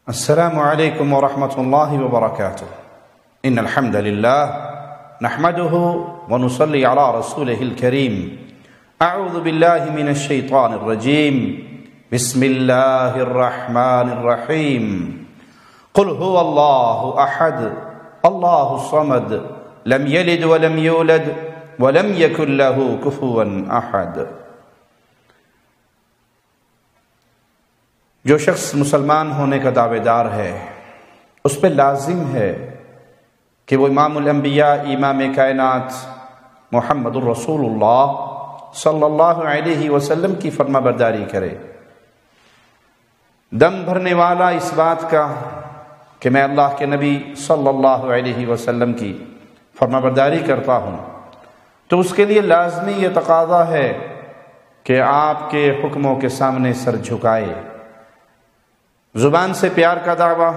السلام عليكم ورحمة الله وبركاته. إن الحمد لله نحمده ونصلي على رسوله الكريم. أعوذ بالله من الشيطان الرجيم. بسم الله الرحمن الرحيم. قل هو الله أحد الله الصمد لم يلد ولم يولد ولم يكن له كفوا أحد. جو شخص مسلمان ہونے کا دعوے دار ہے اس پہ لازم ہے کہ وہ امام الانبیاء امام کائنات محمد الرسول اللہ صلی اللہ علیہ وسلم کی فرما برداری کرے. دم بھرنے والا اس بات کا کہ میں اللہ کے نبی صلی اللہ علیہ وسلم کی فرما برداری کرتا ہوں تو اس کے لیے لازمی یہ تقاضا ہے کہ آپ کے حکموں کے سامنے سر جھکائے. زبان سے پیار کا دعویٰ،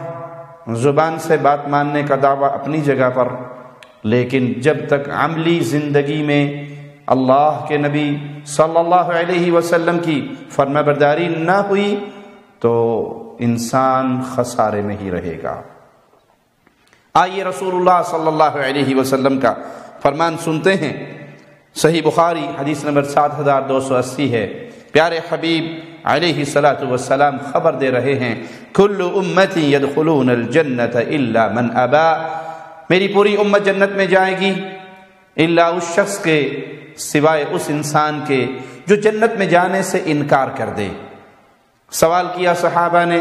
زبان سے بات ماننے کا دعویٰ اپنی جگہ پر، لیکن جب تک عملی زندگی میں اللہ کے نبی صلی اللہ علیہ وسلم کی فرما برداری نہ ہوئی تو انسان خسارے میں ہی رہے گا. آئیے رسول اللہ صلی اللہ علیہ وسلم کا فرمان سنتے ہیں. صحیح بخاری حدیث نمبر 7280 ہے. پیارے حبیب علیہ الصلاۃ والسلام خبر دے رہے ہیں، کل امتی یدخلون الجنۃ الا من ابا، میری پوری امت جنت میں جائے گی الا اس شخص کے، سوائے اس انسان کے جو جنت میں جانے سے انکار کر دے. سوال کیا صحابہ نے،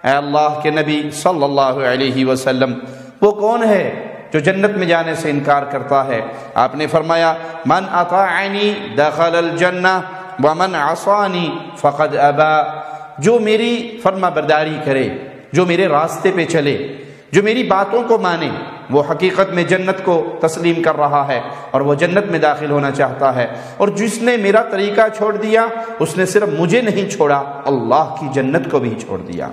اے اللہ کے نبی صلی اللہ علیہ وسلم وہ کون ہے جو جنت میں جانے سے انکار کرتا ہے؟ آپ نے فرمایا، من اطاعنی دخل الجنہ ومن عصانی فقد ابا، جو میری فرما برداری کرے، جو میرے راستے پہ چلے، جو میری باتوں کو مانے، وہ حقیقت میں جنت کو تسلیم کر رہا ہے اور وہ جنت میں داخل ہونا چاہتا ہے. اور جس نے میرا طریقہ چھوڑ دیا اس نے صرف مجھے نہیں چھوڑا، اللہ کی جنت کو بھی چھوڑ دیا.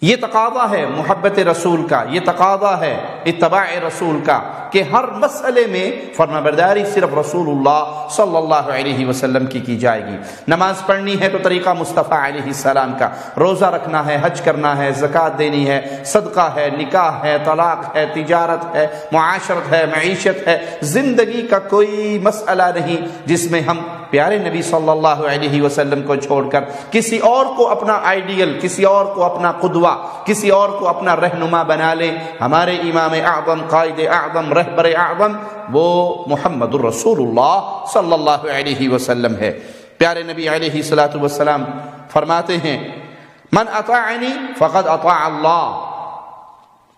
یہ تقاضا ہے محبت رسول کا، یہ تقاضا ہے اتباع رسول کا کہ ہر مسئلے میں فرما برداری صرف رسول اللہ صلی اللہ علیہ وسلم کی جائے گی. نماز پڑھنی ہے تو طریقہ مصطفیٰ علیہ السلام کا، روزہ رکھنا ہے، حج کرنا ہے، زکوٰۃ دینی ہے، صدقہ ہے، نکاح ہے، طلاق ہے، تجارت ہے، معاشرت ہے، معیشت ہے. زندگی کا کوئی مسئلہ نہیں جس میں ہم پیارے نبی صلی اللہ علیہ وسلم کو چھوڑ کر کسی اور کو اپنا آئیڈیل، کسی اور کو اپنا قدوہ، کسی اور کو اپنا رہنما بنا لیں. ہمارے امام اعظم، قائد اعظم، رہبر اعظم وہ محمد الرسول اللہ صلی اللہ علیہ وسلم ہے. پیارے نبی علیہ الصلوۃ والسلام فرماتے ہیں، من اطاعنی فقد اطاع اللہ.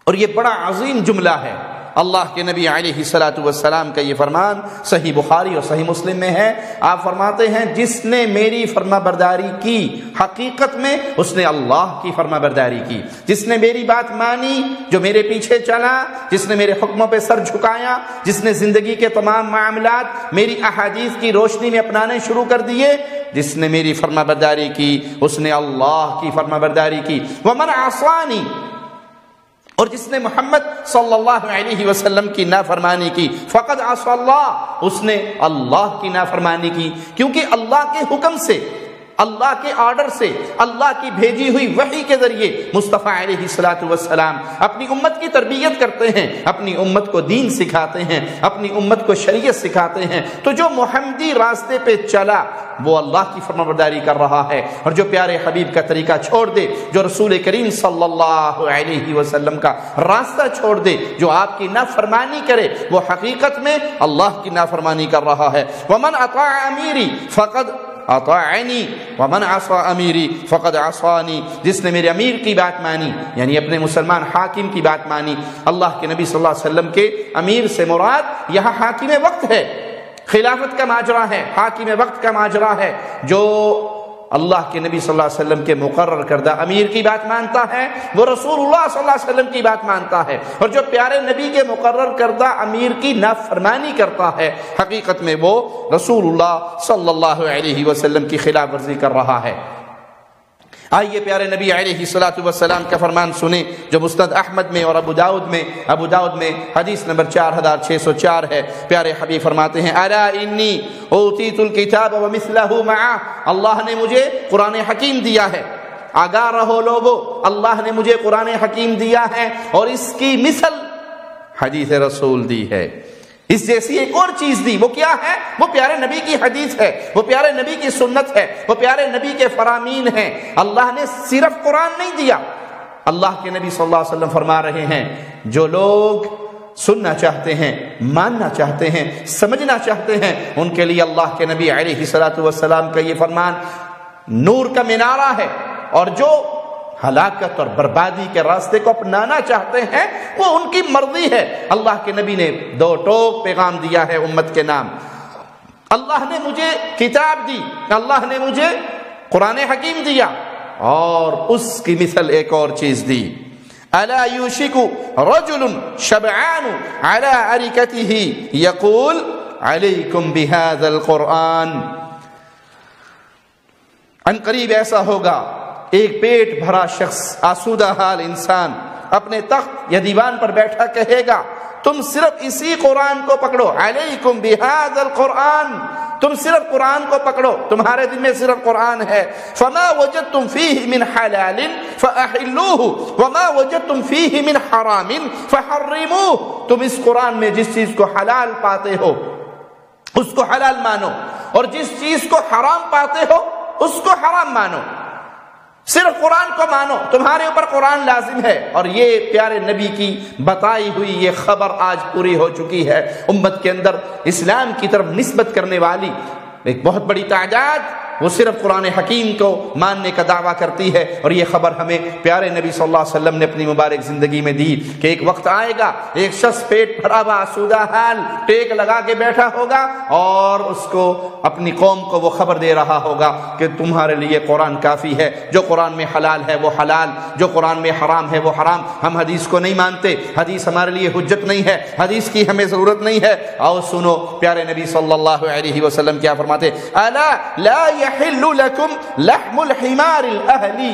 اور یہ بڑا عظیم جملہ ہے. اللہ کے نبی علیہ الصلوۃ والسلام کا یہ فرمان صحیح بخاری اور صحیح مسلم میں ہے. آپ فرماتے ہیں، جس نے میری فرما برداری کی حقیقت میں اس نے اللہ کی فرما برداری کی. جس نے میری بات مانی، جو میرے پیچھے چلا، جس نے میرے حکموں پہ سر جھکایا، جس نے زندگی کے تمام معاملات میری احادیث کی روشنی میں اپنانے شروع کر دیے، جس نے میری فرما برداری کی اس نے اللہ کی فرما برداری کی. ومن عصانی، اور جس نے محمد صلی اللہ علیہ وسلم کی نافرمانی کی، فقد عصى اللہ، اس نے اللہ کی نافرمانی کی. کیونکہ اللہ کے حکم سے، اللہ کے آرڈر سے، اللہ کی بھیجی ہوئی وحی کے ذریعے مصطفیٰ علیہ الصلوۃ والسلام اپنی امت کی تربیت کرتے ہیں، اپنی امت کو دین سکھاتے ہیں، اپنی امت کو شریعت سکھاتے ہیں. تو جو محمدی راستے پہ چلا وہ اللہ کی فرمانبرداری کر رہا ہے، اور جو پیارے حبیب کا طریقہ چھوڑ دے، جو رسول کریم صلی اللہ علیہ وسلم کا راستہ چھوڑ دے، جو آپ کی نافرمانی کرے، وہ حقیقت میں اللہ کی نافرمانی کر رہا ہے. ومن اطاع امیری فقد اطاعنی ومن عصى امیری فقد عصانی، جس نے میرے امیر کی بات مانی، یعنی اپنے مسلمان حاکم کی بات مانی. اللہ کے نبی صلی اللہ علیہ وسلم کے امیر سے مراد یہاں حاکم وقت ہے، خلافت کا ماجرا ہے، حاکم وقت کا ماجرا ہے. جو اللہ کے نبی صلی اللہ علیہ وسلم کے مقرر کردہ امیر کی بات مانتا ہے وہ رسول اللہ صلی اللہ علیہ وسلم کی بات مانتا ہے، اور جو پیارے نبی کے مقرر کردہ امیر کی نافرمانی کرتا ہے حقیقت میں وہ رسول اللہ صلی اللہ علیہ وسلم کی خلاف ورزی کر رہا ہے. آئیے پیارے نبی علیہ الصلوۃ والسلام کا فرمان سنیں جو مسند احمد میں اور ابو داؤد میں حدیث نمبر 4604 ہے. پیارے حبیب فرماتے ہیں، الا انی اوتیت الکتاب ومثلہ معہ، اللہ نے مجھے قرآن حکیم دیا ہے، آگاہ رہو لوگو، اللہ نے مجھے قرآن حکیم دیا ہے اور اس کی مثل حدیث رسول دی ہے، اس جیسی ایک اور چیز دی۔ وہ کیا ہے؟ وہ پیارے نبی کی حدیث ہے، وہ پیارے نبی کی سنت ہے، وہ پیارے نبی کے فرامین ہیں۔ اللہ نے صرف قرآن نہیں دیا، اللہ کے نبی صلی اللہ علیہ وسلم فرما رہے ہیں جو لوگ سننا چاہتے ہیں، ماننا چاہتے ہیں، سمجھنا چاہتے ہیں، ان کے لیے اللہ کے نبی علیہ الصلوۃ والسلام کا یہ فرمان نور کا مینارہ ہے، اور جو ہلاکت اور بربادی کے راستے کو اپنانا چاہتے ہیں وہ ان کی مرضی ہے۔ اللہ کے نبی نے دو ٹوک پیغام دیا ہے امت کے نام۔ اللہ نے مجھے کتاب دی، اللہ نے مجھے قرآن حکیم دیا، اور اس کی مثل ایک اور چیز دی۔ الا یوشک رجل شبعان علی ارکتہ یقول علیکم بہذا القرآن، ان قریب ایسا ہوگا ایک پیٹ بھرا شخص، آسودہ حال انسان اپنے تخت یا دیوان پر بیٹھا کہے گا تم صرف اسی قرآن کو پکڑو، علیکم بہذا القرآن، تم صرف قرآن کو پکڑو، تمہارے دل میں صرف قرآن ہے۔ فما وجدتم فیہ من حلال فاحلوہ وما وجدتم فیہ من حرام فحرموہ، تم اس قرآن میں جس چیز کو حلال پاتے ہو اس کو حلال مانو، اور جس چیز کو حرام پاتے ہو اس کو حرام مانو، صرف قرآن کو مانو، تمہارے اوپر قرآن لازم ہے۔ اور یہ پیارے نبی کی بتائی ہوئی یہ خبر آج پوری ہو چکی ہے۔ امت کے اندر اسلام کی طرف نسبت کرنے والی ایک بہت بڑی تعداد وہ صرف قرآن حکیم کو ماننے کا دعویٰ کرتی ہے، اور یہ خبر ہمیں پیارے نبی صلی اللہ علیہ وسلم نے اپنی مبارک زندگی میں دی کہ ایک وقت آئے گا ایک شخص پیٹ بھرا ہوا آسودہ حال ٹیک لگا کے بیٹھا ہوگا، اور اس کو اپنی قوم کو وہ خبر دے رہا ہوگا کہ تمہارے لیے قرآن کافی ہے، جو قرآن میں حلال ہے وہ حلال، جو قرآن میں حرام ہے وہ حرام، ہم حدیث کو نہیں مانتے، حدیث ہمارے لیے حجت نہیں ہے، حدیث کی ہمیں ضرورت نہیں ہے۔ آؤ سنو پیارے نبی صلی اللہ علیہ وسلم کیا فرماتے، الا لا يحل لكم لحم الحمار الاهلی،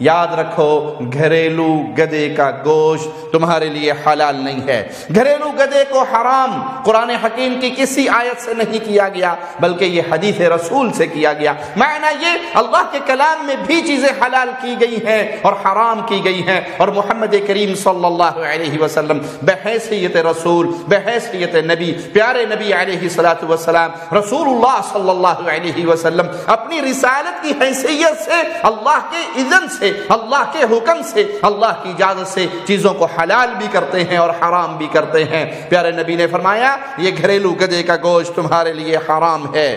یاد رکھو گھریلو گدے کا گوشت تمہارے لیے حلال نہیں ہے۔ گھریلو گدے کو حرام قرآن حکیم کی کسی آیت سے نہیں کیا گیا، بلکہ یہ حدیث رسول سے کیا گیا۔ معنی یہ اللہ کے کلام میں بھی چیزیں حلال کی گئی ہیں اور حرام کی گئی ہیں، اور محمد کریم صلی اللہ علیہ وسلم بحیثیت رسول، بحیثیت نبی، پیارے نبی علیہ الصلوۃ والسلام، رسول اللہ صلی اللہ علیہ وسلم اپنی رسالت کی حیثیت سے، اللہ کے اذن سے، اللہ کے حکم سے، اللہ کی اجازت سے چیزوں کو حلال بھی کرتے ہیں اور حرام بھی کرتے ہیں۔ پیارے نبی نے فرمایا یہ گھریلو گدے کا گوشت تمہارے لیے حرام ہے،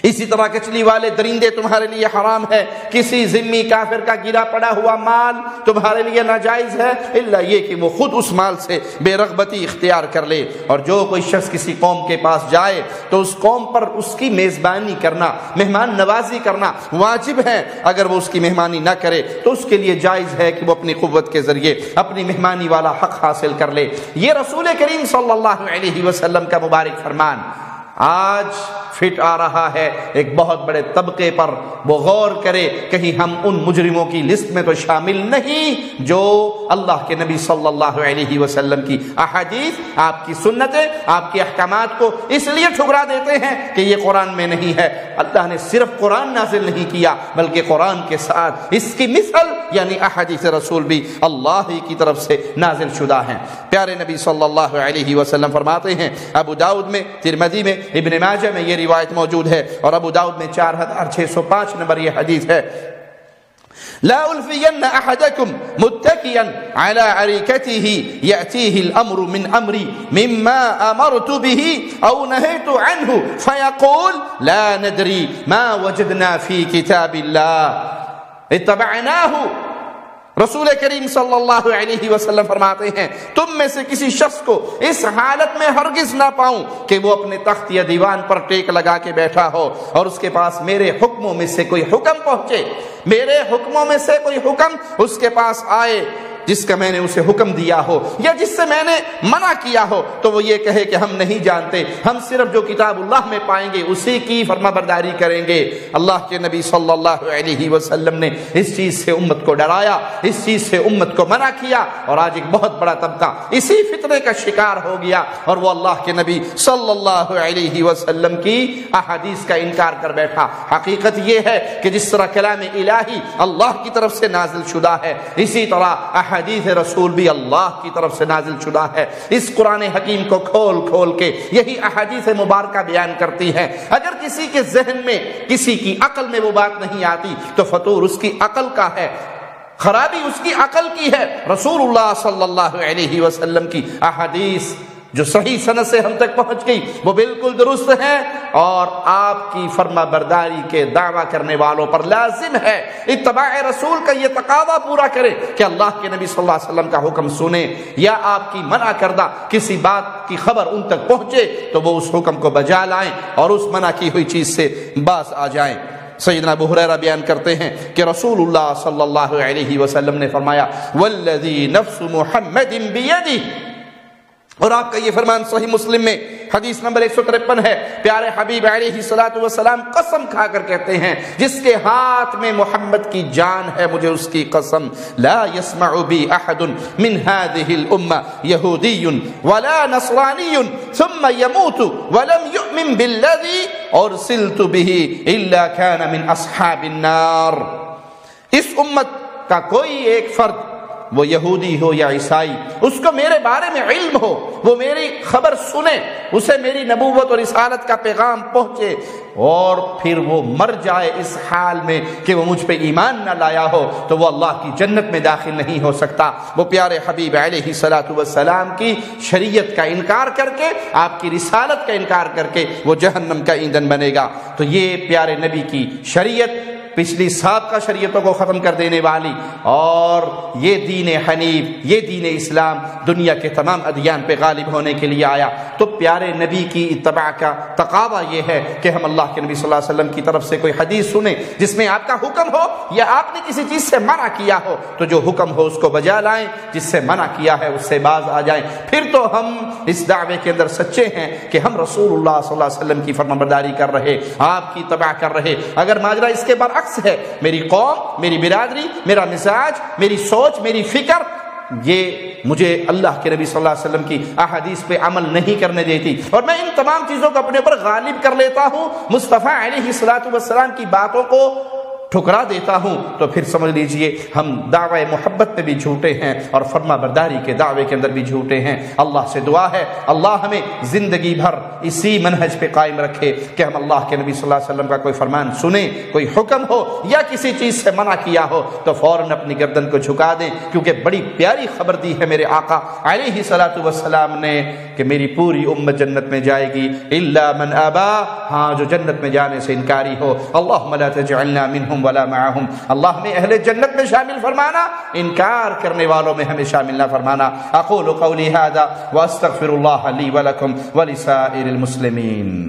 اسی طرح کچلی والے درندے تمہارے لیے حرام ہے، کسی ذمی کافر کا گرا پڑا ہوا مال تمہارے لیے ناجائز ہے، الا یہ کہ وہ خود اس مال سے بے رغبتی اختیار کر لے۔ اور جو کوئی شخص کسی قوم کے پاس جائے تو اس قوم پر اس کی میزبانی کرنا، مہمان نوازی کرنا واجب ہے، اگر وہ اس کی مہمانی نہ کرے تو اس کے لیے جائز ہے کہ وہ اپنی قوت کے ذریعے اپنی مہمانی والا حق حاصل کر لے۔ یہ رسول کریم صلی اللہ علیہ وسلم کا مبارک فرمان آج فٹ آ رہا ہے ایک بہت بڑے طبقے پر، وہ غور کرے کہیں ہم ان مجرموں کی لسٹ میں تو شامل نہیں جو اللہ کے نبی صلی اللہ علیہ وسلم کی احادیث، آپ کی سنتیں، آپ کے احکامات کو اس لیے ٹھکرا دیتے ہیں کہ یہ قرآن میں نہیں ہے۔ اللہ نے صرف قرآن نازل نہیں کیا بلکہ قرآن کے ساتھ اس کی مثل یعنی احادیث رسول بھی اللہ ہی کی طرف سے نازل شدہ ہیں۔ پیارے نبی صلی اللہ علیہ وسلم فرماتے ہیں، ابو داؤد میں، ترمذی میں، ابن ماجہ میں یہ روایت موجود ہے، اور ابو داؤد میں 4605 نمبر یہ حدیث ہے، لا ألفين أحدكم متكئا على أريكته يأتيه الأمر من أمري مما أمرت به أو نهيت عنه فيقول لا ندري ما وجدنا في كتاب الله اتبعناه۔ رسول کریم صلی اللہ علیہ وسلم فرماتے ہیں تم میں سے کسی شخص کو اس حالت میں ہرگز نہ پاؤں کہ وہ اپنے تخت یا دیوان پر ٹیک لگا کے بیٹھا ہو اور اس کے پاس میرے حکموں میں سے کوئی حکم پہنچے، میرے حکموں میں سے کوئی حکم اس کے پاس آئے، جس کا میں نے اسے حکم دیا ہو یا جس سے میں نے منع کیا ہو تو وہ یہ کہے کہ ہم نہیں جانتے، ہم صرف جو کتاب اللہ میں پائیں گے اسی کی فرما برداری کریں گے۔ اللہ کے نبی صلی اللہ علیہ وسلم نے اس چیز سے امت کو ڈرایا، اس چیز سے امت کو منع کیا، اور آج ایک بہت بڑا طبقہ اسی فتنے کا شکار ہو گیا اور وہ اللہ کے نبی صلی اللہ علیہ وسلم کی احادیث کا انکار کر بیٹھا۔ حقیقت یہ ہے کہ جس طرح کلام الہی اللہ کی طرف سے نازل شدہ ہے، اسی طرح احادیث رسول بھی اللہ کی طرف سے نازل شدہ ہے۔ اس قرآن حکیم کو کھول کھول کے یہی احادیث مبارکہ بیان کرتی ہے۔ اگر کسی کے ذہن میں، کسی کی عقل میں وہ بات نہیں آتی تو فطور اس کی عقل کا ہے، خرابی اس کی عقل کی ہے۔ رسول اللہ صلی اللہ علیہ وسلم کی احادیث جو صحیح سند سے ہم تک پہنچ گئی وہ بالکل درست ہے، اور آپ کی فرما برداری کے دعویٰ کرنے والوں پر لازم ہے اتباع رسول کا یہ تقاضا پورا کرے کہ اللہ کے نبی صلی اللہ علیہ وسلم کا حکم سنیں، یا آپ کی منع کردہ کسی بات کی خبر ان تک پہنچے تو وہ اس حکم کو بجا لائیں اور اس منع کی ہوئی چیز سے باز آ جائیں۔ سیدنا ابو ہریرہ بیان کرتے ہیں کہ رسول اللہ صلی اللہ علیہ وسلم نے فرمایا والذی نفس محمد بیدہ، اور آپ کا یہ فرمان صحیح مسلم میں حدیث نمبر 153 ہے۔ پیارے حبیب علیہ الصلوۃ والسلام قسم کھا کر کہتے ہیں جس کے ہاتھ میں محمد کی جان ہے مجھے اس کی قسم، لا يسمع بی احد من هذه الامه یہودی ولا نصرانی ثم يموت ولم يؤمن بالذی ارسلت به الا كان من اصحاب النار۔ اس امت کا کوئی ایک فرد، وہ یہودی ہو یا عیسائی، اس کو میرے بارے میں علم ہو، وہ میری خبر سنے، اسے میری نبوت اور رسالت کا پیغام پہنچے، اور پھر وہ مر جائے اس حال میں کہ وہ مجھ پہ ایمان نہ لایا ہو تو وہ اللہ کی جنت میں داخل نہیں ہو سکتا۔ وہ پیارے حبیب علیہ الصلوۃ والسلام کی شریعت کا انکار کر کے، آپ کی رسالت کا انکار کر کے وہ جہنم کا ایندھن بنے گا۔ تو یہ پیارے نبی کی شریعت پچھلی سابقہ شریعتوں کو ختم کر دینے والی، اور یہ دین حنیف، یہ دین اسلام دنیا کے تمام ادیان پہ غالب ہونے کے لیے آیا۔ تو پیارے نبی کی اتباع کا تقاضا یہ ہے کہ ہم اللہ کے نبی صلی اللہ علیہ وسلم کی طرف سے کوئی حدیث سنیں جس میں آپ کا حکم ہو یا آپ نے کسی چیز سے منع کیا ہو تو جو حکم ہو اس کو بجا لائیں، جس سے منع کیا ہے اس سے باز آ جائیں۔ پھر تو ہم اس دعوے کے اندر سچے ہیں کہ ہم رسول اللہ صلی اللہ علیہ وسلم کی فرمانبرداری کر رہے، آپ کی اتباع کر رہے۔ اگر ماجرا اس کے برعکس ہے، میری قوم، میری برادری، میرا مزاج، میری سوچ، میری فکر یہ مجھے اللہ کے نبی صلی اللہ علیہ وسلم کی احادیث پہ عمل نہیں کرنے دیتی، اور میں ان تمام چیزوں کو اپنے اوپر غالب کر لیتا ہوں، مصطفیٰ علیہ الصلوۃ والسلام کی باتوں کو ٹھکرا دیتا ہوں، تو پھر سمجھ لیجئے ہم دعوے محبت میں بھی جھوٹے ہیں اور فرما برداری کے دعوے کے اندر بھی جھوٹے ہیں۔ اللہ سے دعا ہے اللہ ہمیں زندگی بھر اسی منہج پہ قائم رکھے کہ ہم اللہ کے نبی صلی اللہ علیہ وسلم کا کوئی فرمان سنیں، کوئی حکم ہو یا کسی چیز سے منع کیا ہو تو فوراً اپنی گردن کو جھکا دیں، کیونکہ بڑی پیاری خبر دی ہے میرے آقا علیہ الصلوۃ والسلام نے کہ میری پوری امت جنت میں جائے گی الا من ابا، ہاں جو جنت میں جانے سے انکاری ہو۔ اللہم لا تجعلنا منہم ولا معهم، اللہ ہمیں اہل جنت میں شامل فرمانا، انکار کرنے والوں میں ہمیں شامل نہ فرمانا۔ اقول قولی هذا واستغفر اللہ لی ولکم ولسائر المسلمین۔